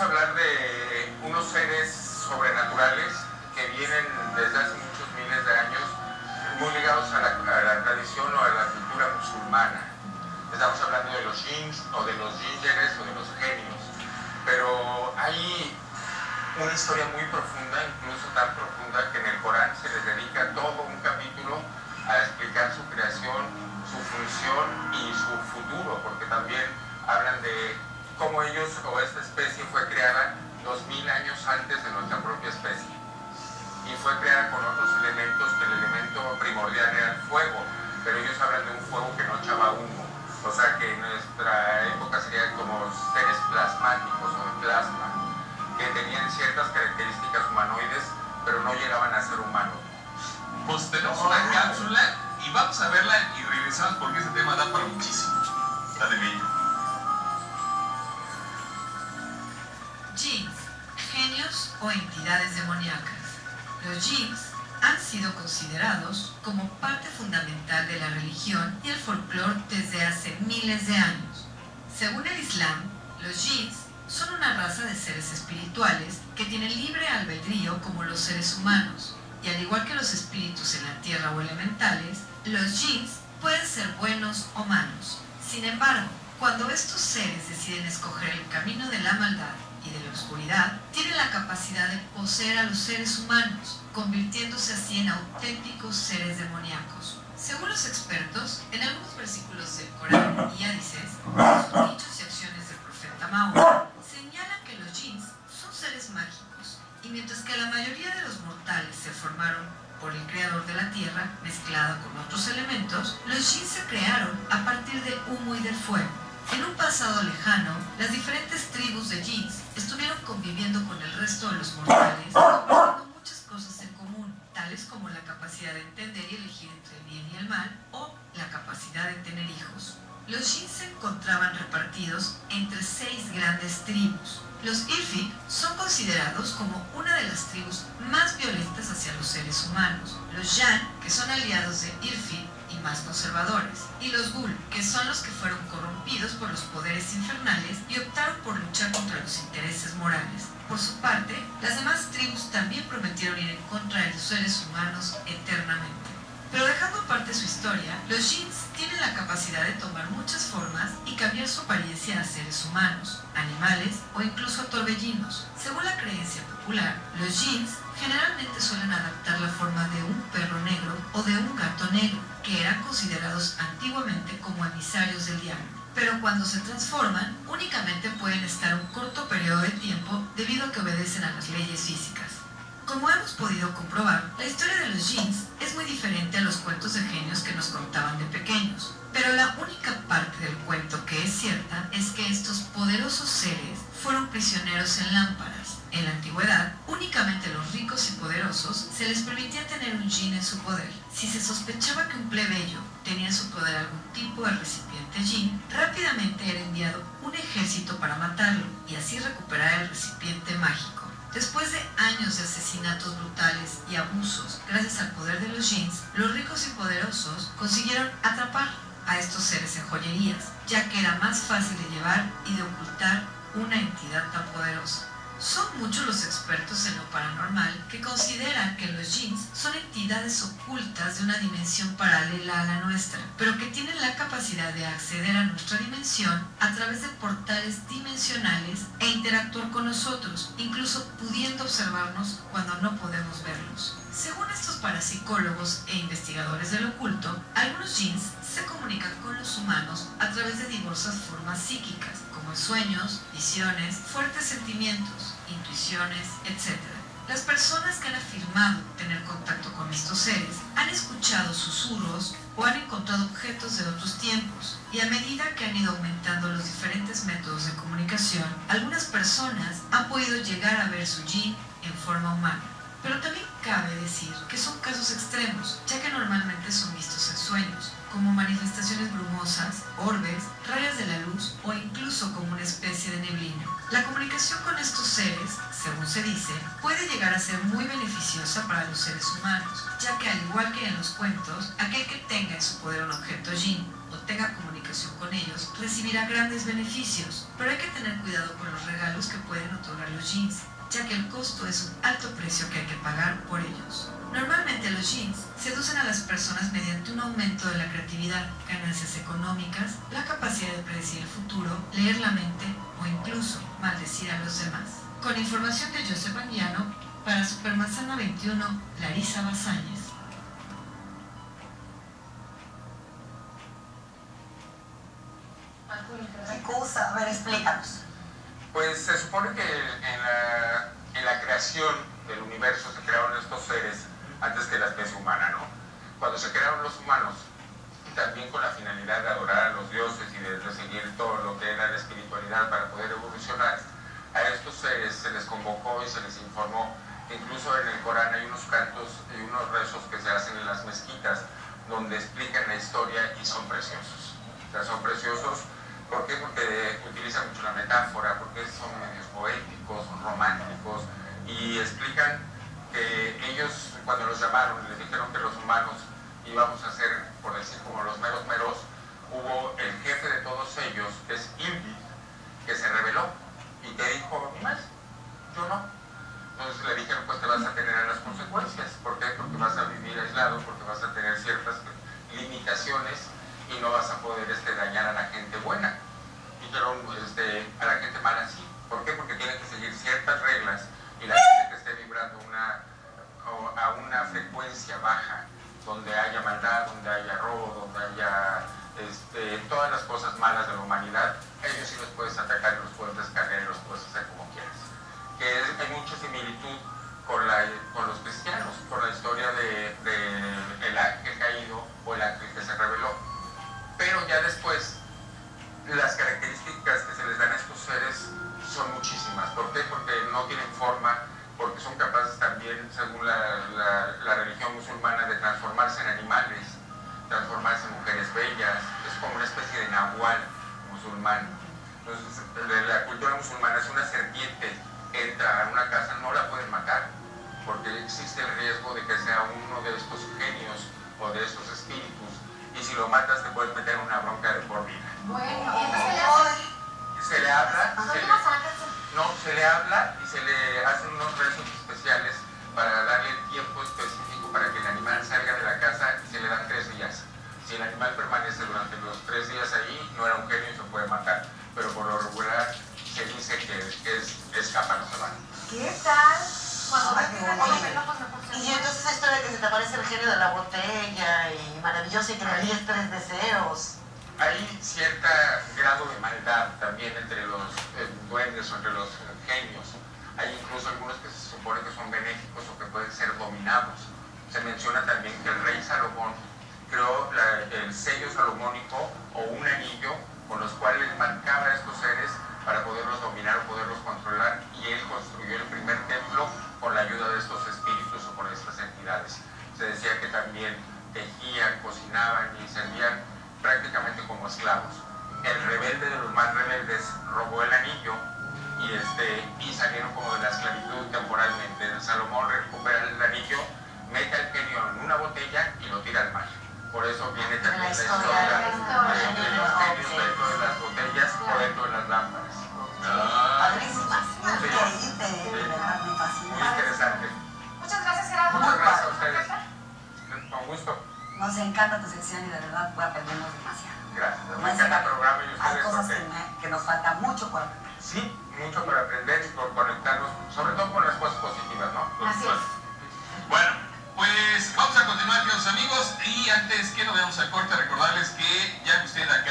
a hablar de unos seres sobrenaturales que vienen desde hace muchos miles de años, muy ligados a la tradición o a la cultura musulmana. Estamos hablando de los jinns o de los jingeres o de los genios, pero hay una historia muy profunda, incluso tan profunda que en el Corán se les dedica todo un capítulo a explicar su creación, su función y su futuro, porque también hablan de cómo ellos o esta especie fue creada 2000 años antes de nuestra propia especie y fue creada con otros elementos, que el elemento primordial era el fuego, pero ellos hablan de un fuego que no echaba humo, o sea que en nuestra época serían como seres plasmáticos o de plasma, que tenían ciertas características humanoides, pero no llegaban a ser humanos. Pues tenemos una cápsula y vamos a verla y regresamos porque este tema da para muchísimo. Dale, bello. Jinns, genios o entidades demoníacas. Los jinns han sido considerados como parte fundamental de la religión y el folclore desde hace miles de años. Según el Islam, los jinns son una raza de seres espirituales que tienen libre albedrío como los seres humanos, y al igual que los espíritus en la tierra o elementales, los jinns pueden ser buenos o malos. Sin embargo, cuando estos seres deciden escoger el camino de la maldad y de la oscuridad, tienen la capacidad de poseer a los seres humanos, convirtiéndose así en auténticos seres demoníacos. Según los expertos, en algunos versículos del Corán y hadices, los dichos y acciones del profeta Mahoma señalan que los jinns son seres mágicos, y mientras que la mayoría de los mortales se formaron por el creador de la tierra, mezclada con otros elementos, los jinns se crearon a partir del humo y del fuego. En un pasado lejano, las diferentes tribus de jinns estuvieron conviviendo con el resto de los mortales, compartiendo muchas cosas en común, tales como la capacidad de entender y elegir entre el bien y el mal, o la capacidad de tener hijos. Los jinns se encontraban repartidos entre 6 grandes tribus. Los Ifrit son considerados como una de las tribus más violentas hacia los seres humanos. Los Jan, que son aliados de Ifrit y más conservadores. Y los Gul, que son los que fueron corrompidos por los poderes infernales y optaron por luchar contra los intereses morales. Por su parte, las demás tribus también prometieron ir en contra de los seres humanos eternamente. Pero dejando aparte su historia, los jinns tienen la capacidad de tomar muchas formas y cambiar su apariencia a seres humanos, animales o incluso a torbellinos. Según la creencia popular, los jinns generalmente suelen adaptar la forma de un perro negro o de un gato negro, que eran considerados antiguamente como emisarios del diablo. Pero cuando se transforman, únicamente pueden estar un corto periodo de tiempo debido a que obedecen a las leyes físicas. Como hemos podido comprobar, la historia de los jinns es muy diferente a los cuentos de genios que nos contaban de pequeños. Pero la única parte del cuento que es cierta es que estos poderosos seres fueron prisioneros en lámparas. En la antigüedad, únicamente a los ricos y poderosos se les permitía tener un jinn en su poder. Si se sospechaba que un plebeyo tenía en su poder algún tipo de recipiente jinn, rápidamente era enviado un ejército para matarlo y así recuperar el recipiente mágico. Después de años de asesinatos brutales y abusos, gracias al poder de los jinns, los ricos y poderosos consiguieron atrapar a estos seres en joyerías, ya que era más fácil de llevar y de ocultar una entidad tan poderosa. Son muchos los expertos en lo paranormal que consideran que los jinns son entidades ocultas de una dimensión paralela a la nuestra, pero que tienen la capacidad de acceder a nuestra dimensión a través de portales dimensionales e interactuar con nosotros, incluso pudiendo observarnos cuando no podemos verlos. Según estos parapsicólogos e investigadores del oculto, algunos jinns se comunican con los humanos a través de diversas formas psíquicas, como sueños, visiones, fuertes sentimientos, intuiciones, etc. Las personas que han afirmado tener contacto con estos seres han escuchado susurros o han encontrado objetos de otros tiempos, y a medida que han ido aumentando los diferentes métodos de comunicación, algunas personas han podido llegar a ver su jinn en forma humana. Pero también cabe decir que son casos extremos, ya que normalmente son vistos en sueños, como manifestaciones brumosas, orbes, rayas de la luz o incluso como una especie de neblina. La comunicación con estos seres, según se dice, puede llegar a ser muy beneficiosa para los seres humanos, ya que al igual que en los cuentos, aquel que tenga en su poder un objeto jinn o tenga comunicación con ellos recibirá grandes beneficios, pero hay que tener cuidado con los regalos que pueden otorgar los jeans, ya que el costo es un alto precio que hay que pagar por ellos. Normalmente los jeans seducen a las personas mediante un aumento de la creatividad, ganancias económicas, la capacidad de predecir el futuro, leer la mente o incluso maldecir a los demás. Con información de Joseph Anguiano, para Supermanzana 21, Larisa Bazáñez. A ver, explícanos. Pues se supone que en la creación del universo se crearon estos seres antes que la especie humana, ¿no? Cuando se crearon los humanos, también con la finalidad de adorar a los dioses y de seguir todo lo que era la espiritualidad para poder evolucionar, a estos seres se les convocó y se les informó que incluso en el Corán hay unos cantos y unos rezos que se hacen en las mezquitas donde explican la historia y son preciosos. O sea, son preciosos. ¿Por qué? Porque utilizan mucho la metáfora, porque son medios poéticos, son románticos y explican que ellos, cuando los llamaron, les dijeron que los humanos íbamos a ser, por decir, como los meros meros, hubo el jefe de todos ellos, que es Ilbi, que se rebeló y que dijo, ni más, yo no. Entonces le dijeron, pues te vas a tener las consecuencias. ¿Por qué? Porque vas a vivir aislado, porque vas a tener ciertas limitaciones y no vas a poder dañar a la gente buena. Dijeron a la gente mala sí. ¿Por qué? Porque tienen que seguir ciertas reglas y la gente que esté vibrando a una frecuencia baja, donde haya maldad, donde haya robo, donde haya todas las cosas malas de la humanidad, ellos sí los puedes atacar, los puedes descargar y los puedes hacer como quieras. Hay mucha similitud con los cristianos, con la historia del ángel caído o el ángel que se rebeló. Pero ya después, las características que se les dan a estos seres son muchísimas. ¿Por qué? Porque no tienen forma, porque son capaces también, según la religión musulmana, de transformarse en animales, transformarse en mujeres bellas. Es como una especie de nahual musulmán. Entonces, la cultura musulmana es una serpiente, entra a una casa, no la pueden matar, porque existe el riesgo de que sea uno de estos genios o de estos espíritus, y si lo matas te puedes meter en una bronca de por vida. Bueno, ¿y entonces se le habla? Se le habla y se le hacen unos rezos especiales para darle el tiempo específico para que el animal salga de la casa y se le dan 3 días. Si el animal permanece durante los 3 días ahí, no era un genio y se puede matar, pero por lo regular se dice que escapa, no se va. ¿Qué tal? Y Y entonces esa historia de que se te aparece el genio de la botella y maravilloso y que le dices 3 deseos. Hay cierto grado de maldad también entre los duendes o entre los genios. Hay incluso algunos que se supone que son benéficos o que pueden ser dominados. Se menciona también que el rey Salomón creó el sello salomónico o un anillo con los cuales marcaba a estos seres para poderlos dominar o poderlos controlar, y él construyó el primer templo con la ayuda de estos espíritus o con estas entidades. Se decía que también tejían, cocinaban y servían prácticamente como esclavos. El rebelde de los más rebeldes robó el anillo y salieron como de la esclavitud temporalmente. Salomón recupera el anillo, mete al genio en una botella y lo tira al mar. Por eso viene también la historia de los genios dentro de las botellas o dentro de las lámparas. Padrísimas. Sí. Increíble, me fascina. Muy interesante. muchas gracias, Gerardo. Muchas gracias a ustedes. Con gusto. Nos encanta tu sección y de verdad aprendemos demasiado. Gracias. Me encanta el programa y Hay ustedes cosas porque que nos falta mucho por aprender. sí, mucho por aprender y por conectarnos, sobre todo con las cosas positivas, ¿no? Así es. Bueno, pues vamos a continuar, queridos amigos, y antes que nos veamos al corte, recordarles que ya usted acá